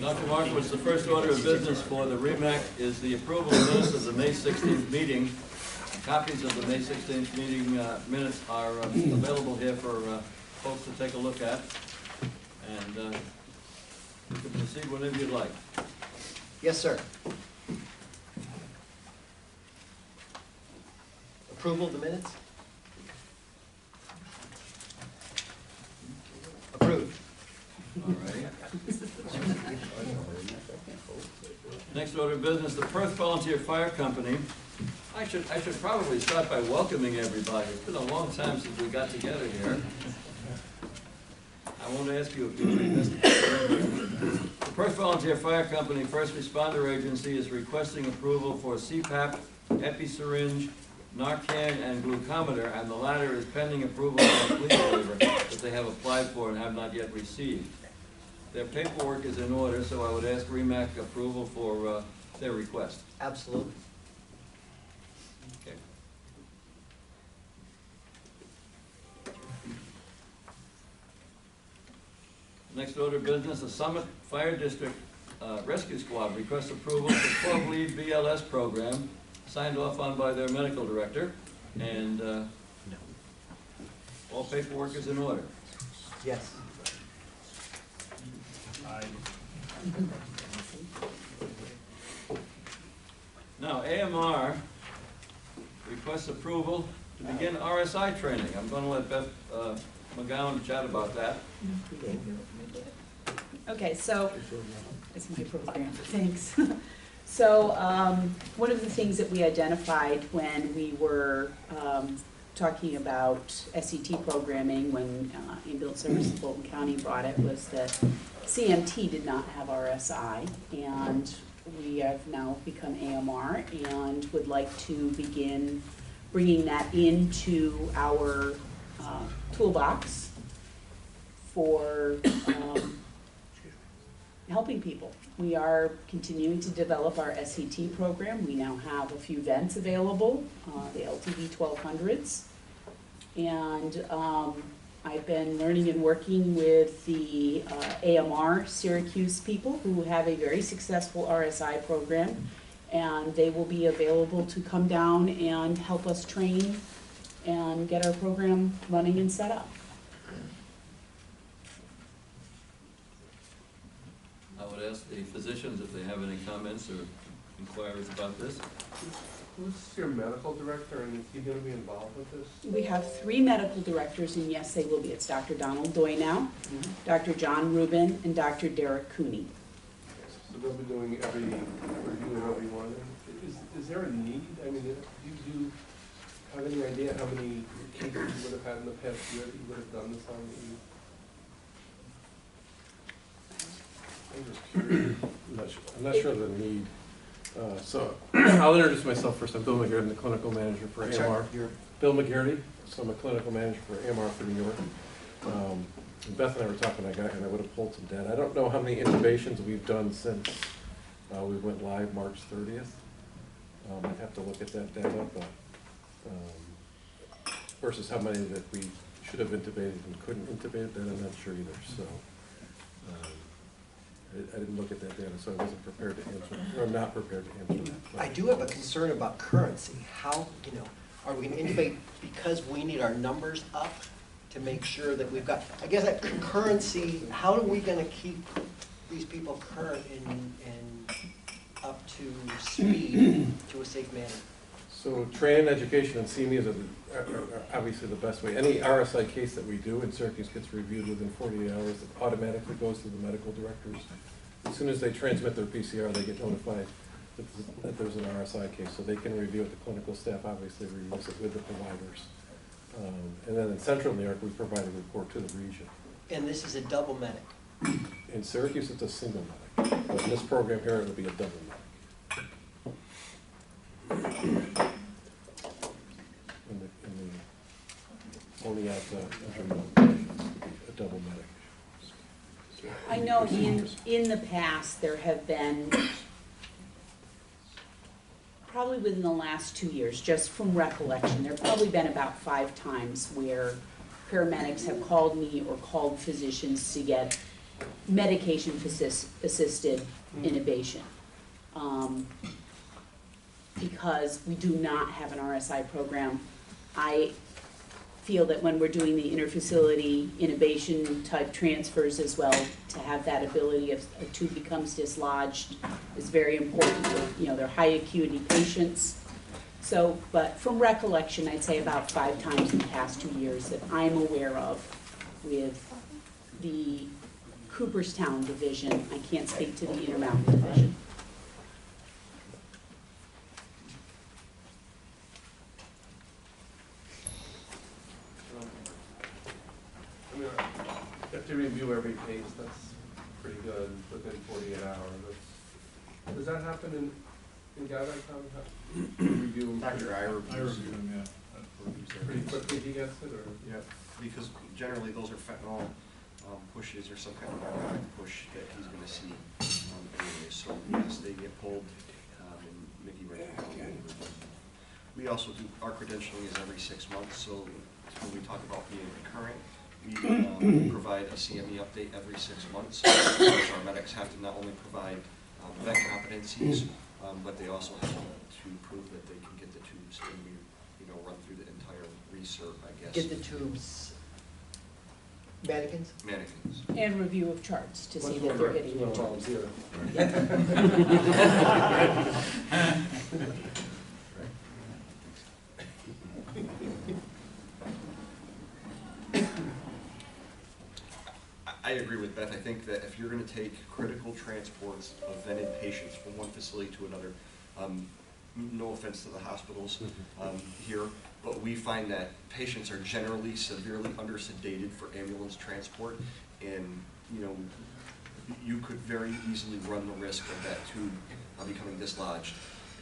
Dr. Markowitz, the first order of business for the REMAC is the approval of minutes of the May 16th meeting. Copies of the May 16th meeting minutes are available here for folks to take a look at. And you can proceed whenever you'd like. Yes, sir. Approval of the minutes? Approved. All right. Next order of business, the Perth Volunteer Fire Company. I should probably start by welcoming everybody. It's been a long time since we got together here. I won't ask you if you read this. The Perth Volunteer Fire Company First Responder Agency is requesting approval for CPAP, EpiSyringe, Narcan, and glucometer, and the latter is pending approval of a police waiver that they have applied for and have not yet received. Their paperwork is in order, so I would ask REMAC approval for their request. Absolutely. Okay. Next order of business, the Summit Fire District Rescue Squad requests approval for 12-lead BLS program, signed off on by their medical director, and all paperwork is in order. Yes. Now, AMR requests approval to begin RSI training. I'm going to let Beth McGowan chat about that. Okay, so it's my program. Thanks. So one of the things that we identified when we were talking about SET programming, when Ambulance Services of Fulton County brought it, was that CMT did not have RSI, and we have now become AMR and would like to begin bringing that into our toolbox for helping people. We are continuing to develop our SET program. We now have a few vents available, the LTV 1200s, and I've been learning and working with the AMR Syracuse people who have a very successful RSI program, and they will be available to come down and help us train and get our program running and set up. I would ask the physicians if they have any comments or inquiries about this. Who's your medical director, and is he going to be involved with this? We have 3 medical directors, and yes, they will be. It's Dr. Donald Doynow, Dr. John Rubin, and Dr. Derek Cooney. So they'll be doing every review of every one. Is there a need? I mean, do you have any idea how many cases you would have had in the past year that you would have done this on? I'm just curious. I'm not sure of the need. So I'll introduce myself first. I'm Bill McGarty. I'm the clinical manager for AMR. Bill McGarty. So I'm a clinical manager for AMR for New York. Beth and I were talking, and I would have pulled some data. I don't know how many intubations we've done since we went live March 30th. I'd have to look at that data, but versus how many that we should have intubated and couldn't intubate, then I'm not sure either. So I didn't look at that data, so I wasn't prepared to answer, or not prepared to answer that. I do have a concern about currency. How, are we going to intubate because we need our numbers up to make sure that we've got, I guess that concurrency, how are we going to keep these people current and up to speed to a safe manner? So training, education, and CMEs are obviously the best way. Any RSI case that we do in Syracuse gets reviewed within 48 hours. It automatically goes to the medical directors. As soon as they transmit their PCR, they get notified that there's an RSI case, so they can review it. The clinical staff obviously reviews it with the providers. And then in Central New York, we provide a report to the region. And this is a double medic? In Syracuse, it's a single medic. But in this program here, it'll be a double medic. Only at a double medic. I know in the past there have been probably within the last 2 years, just from recollection, there've probably been about 5 times where paramedics have called me or called physicians to get medication assisted intubation. Because we do not have an RSI program, I feel that when we're doing the interfacility intubation type transfers as well, to have that ability if a tube becomes dislodged is very important. They're high acuity patients. So, but from recollection, I'd say about 5 times in the past 2 years that I'm aware of with the Cooperstown division. I can't speak to the Intermountain division. I mean, if they review every case, that's pretty good, within 48 hours. Does that happen in Gavin? Review them Dr. I I review them, yeah. pretty quickly, he gets it, or? Yeah, because generally those are fentanyl pushes or some kind of narcotic push that he's gonna see anyway. So yes, they get pulled, and Mickey ran it. We also do, our credentialing is every 6 months, so when we talk about being current, we provide a CME update every 6 months. Our medics have to not only provide vet competencies, but they also have to prove that they can get the tubes, and we, run through the entire recert, I guess. Get the tubes mannequins? Mannequins. And review of charts to see that they're hitting the charts. Volunteer. I agree with Beth. I think that if you're going to take critical transports of vented patients from one facility to another, no offense to the hospitals here, but we find that patients are generally severely undersedated for ambulance transport, and you could very easily run the risk of that tube becoming dislodged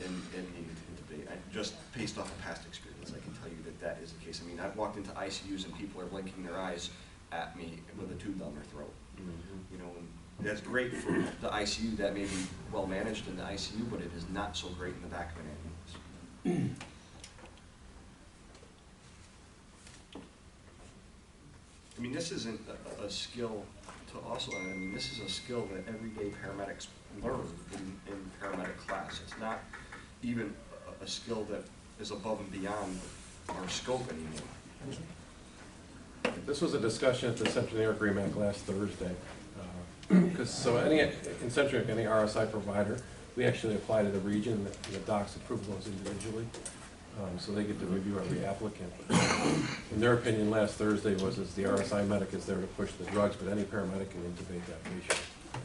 and needing to intubate. Just based off of past experience, I can tell you that that is the case. I mean, I've walked into ICUs and people are blinking their eyes at me with a tube down their throat. And that's great for the ICU that may be well managed in the ICU, but it is not so great in the back of an ambulance. I mean, this isn't a skill to also, I mean, this is a skill that everyday paramedics learn in paramedic class. It's not even a skill that is above and beyond our scope anymore. This was a discussion at the Central New York REMAC last Thursday. Because in Central New York, any RSI provider, we actually apply to the region, and the docs approve those individually. So they get to review every applicant. In their opinion, last Thursday was the RSI medic is there to push the drugs, but any paramedic can intubate that patient.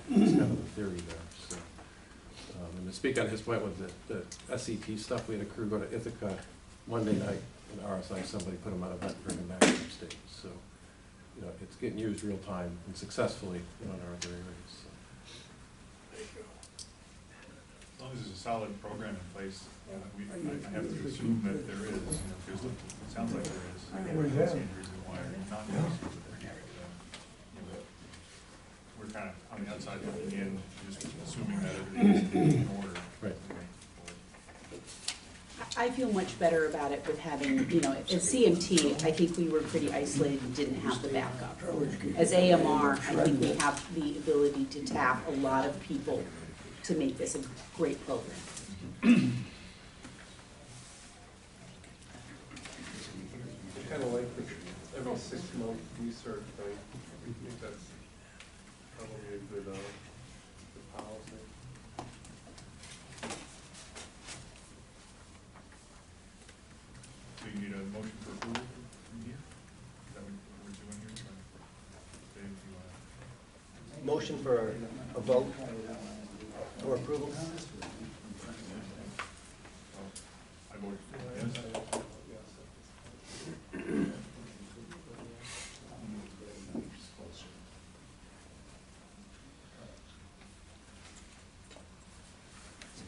That's kind of the theory there. So, and to speak on his point with the SET stuff, we had a crew go to Ithaca Monday night, and RSI somebody put them out of bed and bring them back to the state. So, it's getting used real time and successfully in our other areas. So. As long as there's a solid program in place, I have to assume that there is, because it sounds like there is. Injuries and why non-cases, we're kind of on the outside looking in, just assuming that everything is in order. Right. I feel much better about it with having, at CMT, I think we were pretty isolated and didn't have the backup. As AMR, I think we have the ability to tap a lot of people to make this a great program. I kind of like the every 6 month research thing. I think that's probably a good policy. So you need a motion for approval from here? Is that what we're doing here? Dave, do you want Motion for a vote or approval? I vote yes.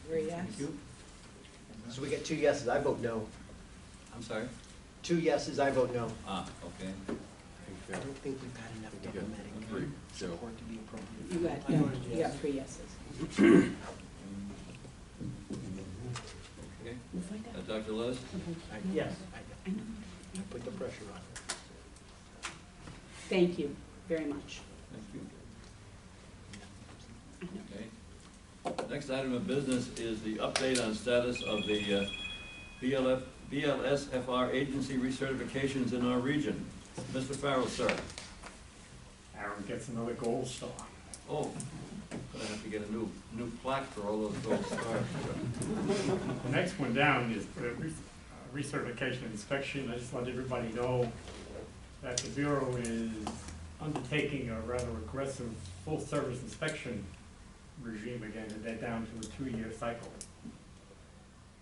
Great, yes. So we get 2 yeses, I vote no. I'm sorry? 2 yeses, I vote no. Okay. I don't think we've got enough diplomatic support to be appropriate. You got 3 yeses. Okay. Dr. Lewis? Yes. I know. I put the pressure on. Thank you very much. Thank you. Okay. Next item of business is the update on status of the BLSFR agency recertifications in our region. Mr. Farrell, sir. Aaron gets another gold star. Oh, gonna have to get a new plaque for all those gold stars. The next one down is for recertification and inspection. I just let everybody know that the Bureau is undertaking a rather aggressive full-service inspection regime again, and they're down to a 2-year cycle.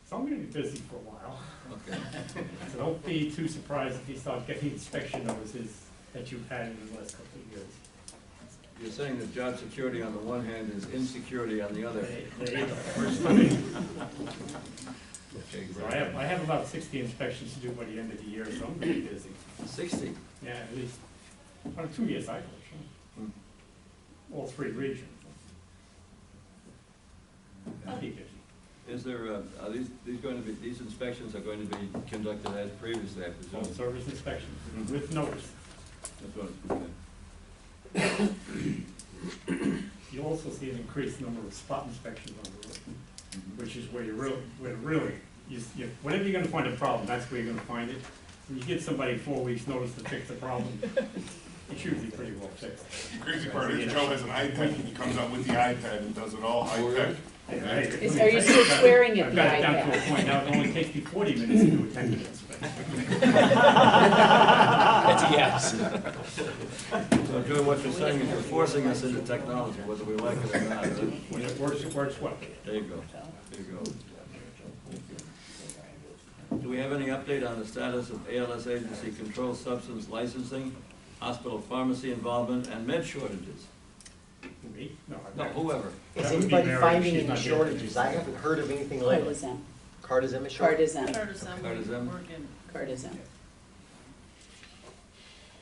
So I'm gonna be busy for a while. Okay. So don't be too surprised if you start getting inspection notices that you've had in the last couple of years. You're saying that job security on the one hand is insecurity on the other. There you go. First time. Okay, So great. I have about 60 inspections to do by the end of the year, so I'm gonna be busy. 60. Yeah, at least on a 2-year cycle, sure. All 3 regions. I'll be busy. Is there, are these inspections are going to be conducted as previously, I Full presume? service inspections with notice. That's what, okay. You'll also see an increased number of spot inspections on the road, which is where whenever you're gonna find a problem, that's where you're gonna find it. When you give somebody 4 weeks' notice to fix the problem, it's usually pretty well fixed. The crazy part is Joe has an iPad, and he comes out with the iPad and does it all high-tech. Are you still swearing at I've the got it down to a iPad? point now, it only takes me 40 minutes to do a 10-minute inspection. That's a yes. So Joe, what you're saying is you're forcing us into technology, whether we like it or not. When it works well. There you go. There you go. Do we have any update on the status of ALS agency controlled substance licensing, hospital pharmacy involvement, and med shortages? Me? No, No, whoever. Is That would be anybody Mary, finding she's any not here. shortages? I haven't heard of anything lately. Cardizem, Cardizem is short? Cardizem, Cardizem? Cardizem.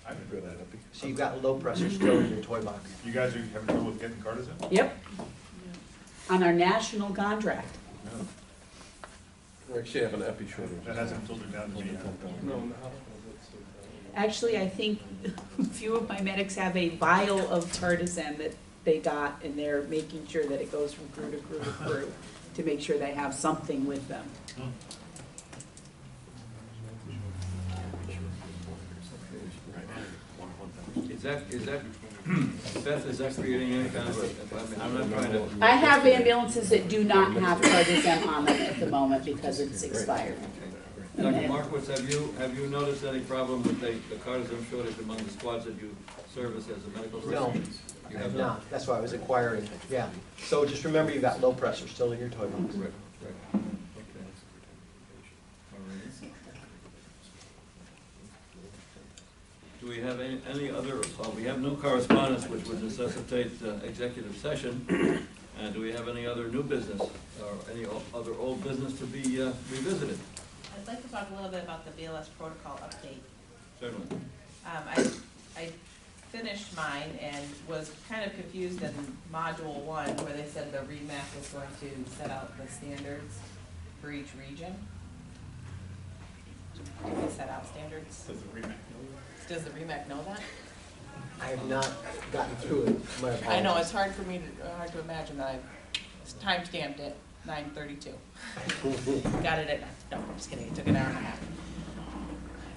I haven't read that. So you've got low pressure still in your toy box. You guys are having trouble with getting cards in? Yep. On our national contract. We actually have an epi shortage. That hasn't filtered down to me yet. No, in the hospital, Actually, I think a few of my medics have a vial of Cardizem that they got, and they're making sure that it goes from crew to crew to crew to make sure they have something with them. Is that, Beth, is that creating any kind of a, I mean, I'm not trying to. I have ambulances that do not have Cardizem on them at the moment because it's expired. Dr. Markowitz, have you noticed any problem with the Cardizem shortage among the squads that you service as a medical No, person? You have not? no, that's why I was inquiring, yeah. So just remember you've got low pressure still in your toy box. Right, right. Okay. All right. Do we have any other, we have no correspondence which would necessitate executive session. Do we have any other new business or any other old business to be revisited? I'd like to talk a little bit about the BLS protocol update. Certainly. I finished mine and was kind of confused in module 1 where they said the REMAC was going to set out the standards for each region. Did they set out standards? Does the REMAC know Does the REMAC know that? I have not gotten through it, my apologies. I know, it's hard for me to imagine that I time stamped it 9:32. Got it at 9. No, I'm just kidding. It took an hour and a half.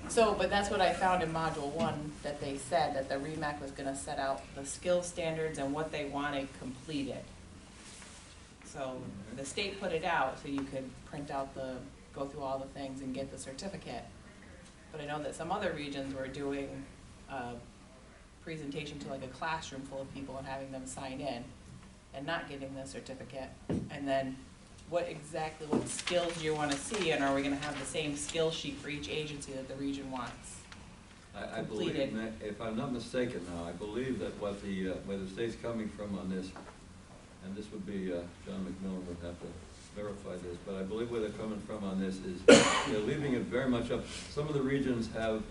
So, but that's what I found in module 1, that they said that the REMAC was gonna set out the skill standards and what they wanted completed. So the state put it out so you could print out go through all the things and get the certificate. But I know that some other regions were doing a presentation to like a classroom full of people and having them sign in and not getting the certificate. And then what skills do you want to see, and are we going to have the same skill sheet for each agency that the region wants? I believe, if I'm not mistaken now, I believe that where the state's coming from on this, and this would be, John McMillan would have to verify this, but I believe where they're coming from on this is they're leaving it very much up. Some of the regions have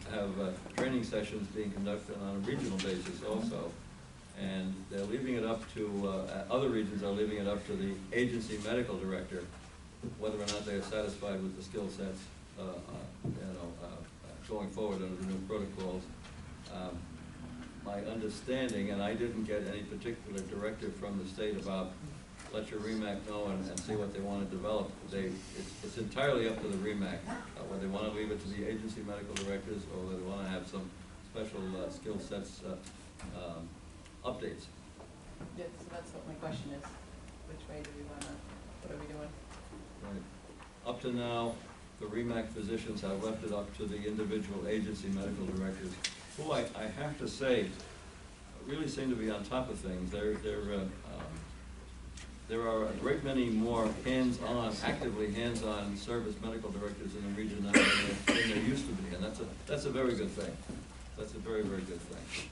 training sessions being conducted on a regional basis also. And they're leaving it up to, other regions are leaving it up to the agency medical director whether or not they are satisfied with the skill sets, going forward under the new protocols. My understanding, and I didn't get any particular directive from the state about let your REMAC know and see what they want to develop. It's entirely up to the REMAC, whether they want to leave it to the agency medical directors or whether they want to have some special skill sets updates. Yes, so that's what my question is. Which way do we wanna, what are we doing? Right. Up to now, the REMAC physicians have left it up to the individual agency medical directors, who I have to say, really seem to be on top of things. There are a great many more hands-on, actively hands-on service medical directors in the region now than there used to be, and that's a very good thing. That's a very, very good thing.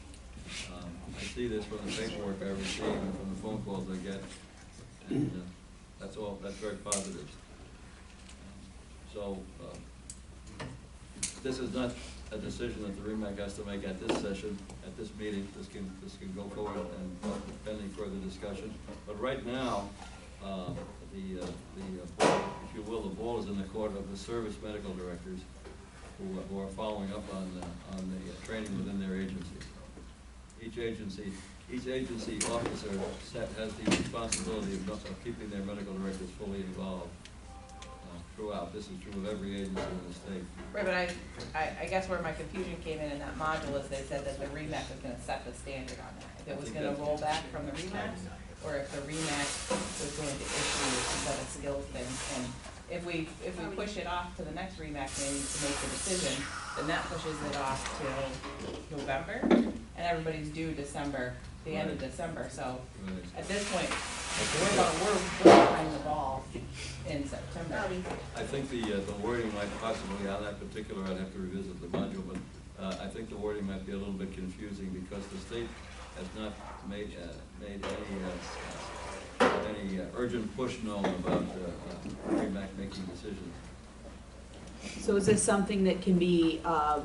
I see this from the paperwork I receive and from the phone calls I get, and that's very positive. So, this is not a decision that the REMAC has to make at this session, at this meeting. This can go forward and pending further discussion. But right now, the ball, if you will, the ball is in the court of the service medical directors who are following up on the training within their agencies. Each agency officer has the responsibility of keeping their medical directors fully involved throughout. This is true of every agency in the state. Right, but I guess where my confusion came in that module is they said that the REMAC was gonna set the standard on that. If it was gonna roll back from the REMAC, or if the REMAC was going to issue a set of skills things. And if we push it off to the next REMAC meeting to make the decision, then that pushes it off till November, and everybody's due December, the end of December. So at this point, we're behind the ball in September. I think the wording might possibly, on that particular, I'd have to revisit the module, but I think the wording might be a little bit confusing because the state has not made any urgent push known about REMAC making decisions. So is this something that can be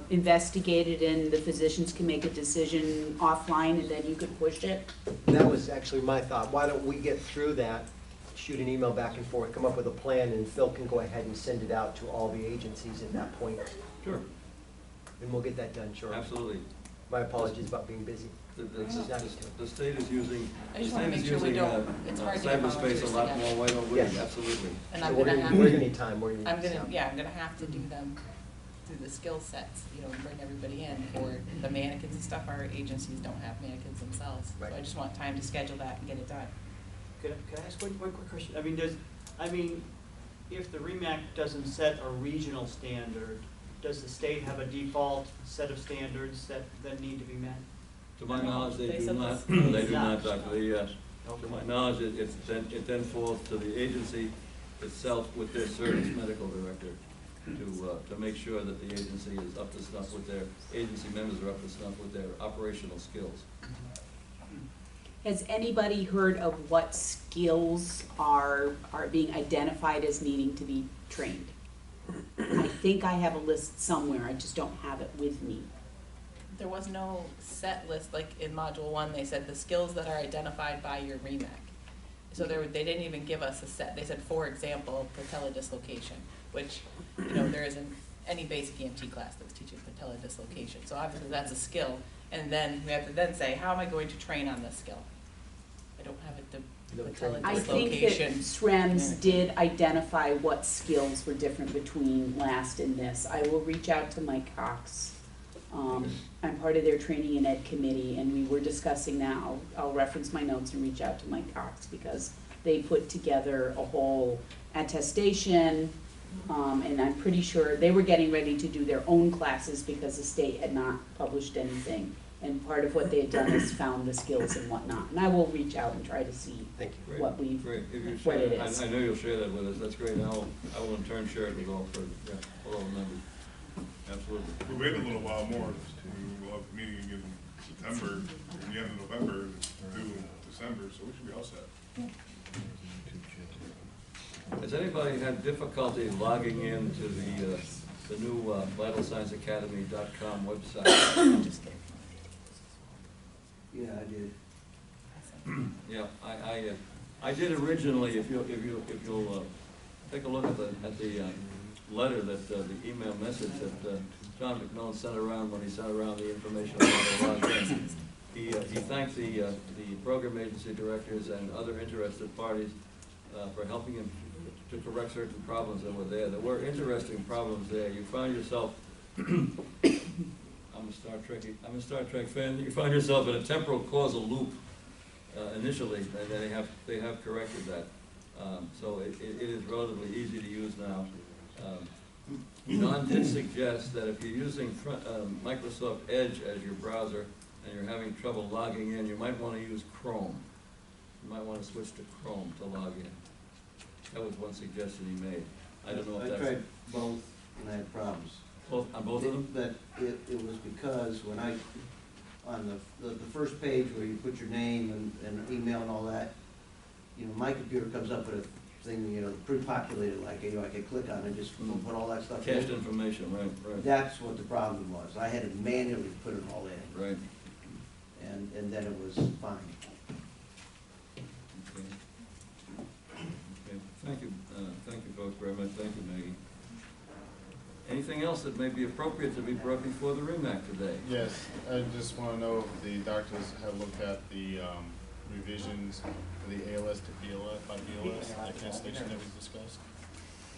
investigated and the physicians can make a decision offline and then you could push it? That was actually my thought. Why don't we get through that, shoot an email back and forth, come up with a plan, and Phil can go ahead and send it out to all the agencies at that point. Sure. And we'll get that done shortly. Absolutely. My apologies about being busy. The state is using, I just wanna make sure we don't, it's hard to get cyberspace a volunteers lot together. more wide open, Yes. absolutely. And So I'm we're gonna gonna have, need time, we're gonna I'm need gonna, some. yeah, I'm gonna have to do them through the skill sets, and bring everybody in for the mannequins and stuff. Our agencies don't have mannequins themselves. So Right. I just want time to schedule that and get it done. Could I ask one quick question? If the REMAC doesn't set a regional standard, does the state have a default set of standards that need to be met? To my knowledge, they They do said not, this. they do not, Dr. To my knowledge, it then falls to the agency itself with their service medical director to make sure that the agency is up to snuff with their, agency members are up to snuff with their operational skills. Has anybody heard of what skills are being identified as needing to be trained? I think I have a list somewhere, I just don't have it with me. There was no set list, like in module 1, they said the skills that are identified by your REMAC. So they didn't even give us a set. They said, for example, patella dislocation, which, there isn't any basic EMT class that's teaching patella dislocation. So obviously that's a skill. And then we have to then say, how am I going to train on this skill? I don't have it, the patella I think that dislocation. SREMS did identify what skills were different between last and this. I will reach out to Mike Cox. I'm part of their training and ed committee, and we were discussing that. I'll reference my notes and reach out to Mike Cox because they put together a whole attestation, and I'm pretty sure they were getting ready to do their own classes because the state had not published anything. And part of what they had done is found the skills and whatnot. And I will reach out and try to see Thank you. Great, what we've, great. If you what share it that, is. I know you'll share that with us, that's great, I will in turn share it with all the members. Absolutely. We're waiting a little while more. We'll have a meeting in September, and the end of November, due in December, so we should be all set. Has anybody had difficulty logging into the new vitalscienceacademy.com website? Just kidding. Yeah, I did. Yeah, I did originally, if you'll take a look at the letter that, the email message that John McMillan sent around when he sent around the information on how to log in. He thanked the program agency directors and other interested parties for helping him to correct certain problems that were there. There were interesting problems there. You find yourself, I'm a Star Trek fan, you find yourself in a temporal causal loop initially, and then they have corrected that. So it is relatively easy to use now. Don did suggest that if you're using Microsoft Edge as your browser and you're having trouble logging in, you might want to use Chrome. You might want to switch to Chrome to log in. That was one suggestion he made. I don't know if that's... I tried both and I had problems. On both of them? But it was because when on the first page where you put your name and email and all that, you know, my computer comes up with a thing, you know, pre-populated, like, you know, I could click on it, just put all that stuff in. Cached information, right. That's what the problem was. I had to manually put it all in. Right. And then it was fine. Okay. Thank you folks very much. Thank you, Maggie. Anything else that may be appropriate to be brought before the REMAC today? Yes, I just want to know if the doctors have looked at the revisions for the ALS to BLS, by BLS, the cancellation that we discussed.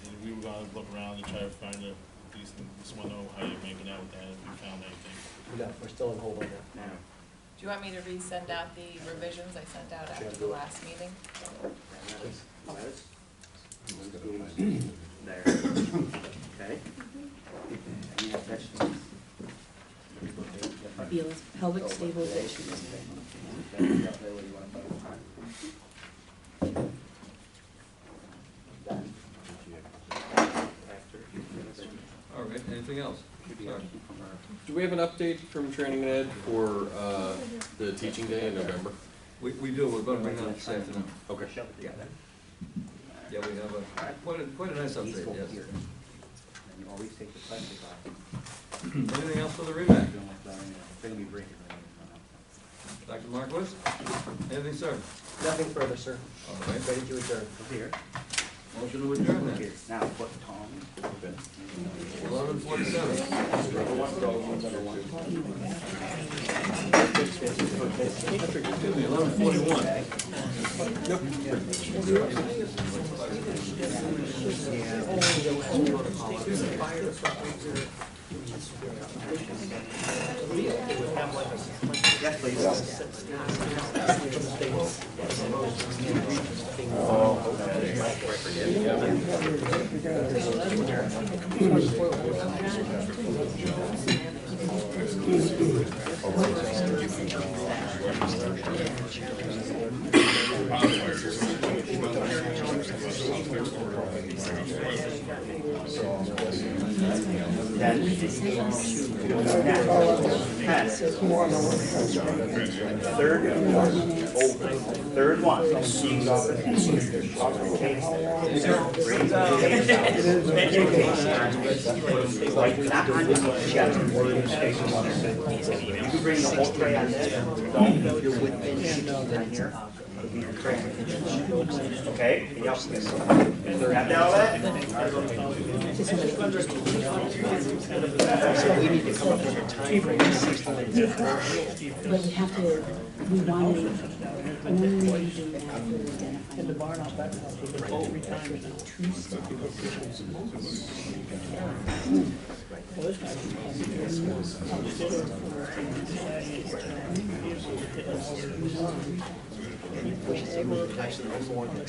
And we were going to look around and try to find a decent, just want to know how you're making out with that, if you found anything. No, we're still in hold on that. Do you want me to resend out the revisions I sent out after the last meeting? There. Okay. Any other questions? Pelvic stabilization. All right, anything else? Sorry. Do we have an update from Training and Ed for the teaching day in November? We do, we're going to bring that up this afternoon. Okay. Yeah, we have quite a nice update, yes. You always take the plastic off. Anything else for the REMAC? They're gonna be breaking. Dr. Marquis? Anything, sir? Nothing further, sir. All right. Ready to adjourn. Here. Motion to adjourn then. Here. Now put Tom. 11:47. 11:41. Yes, please. Third one. Like not on your chest. You can bring the whole tray on this. Don't, if you're within right here. Okay, yep. Have that all that? So we need to come up with a time frame. But we have to, we want to, only do that for Which is actually more than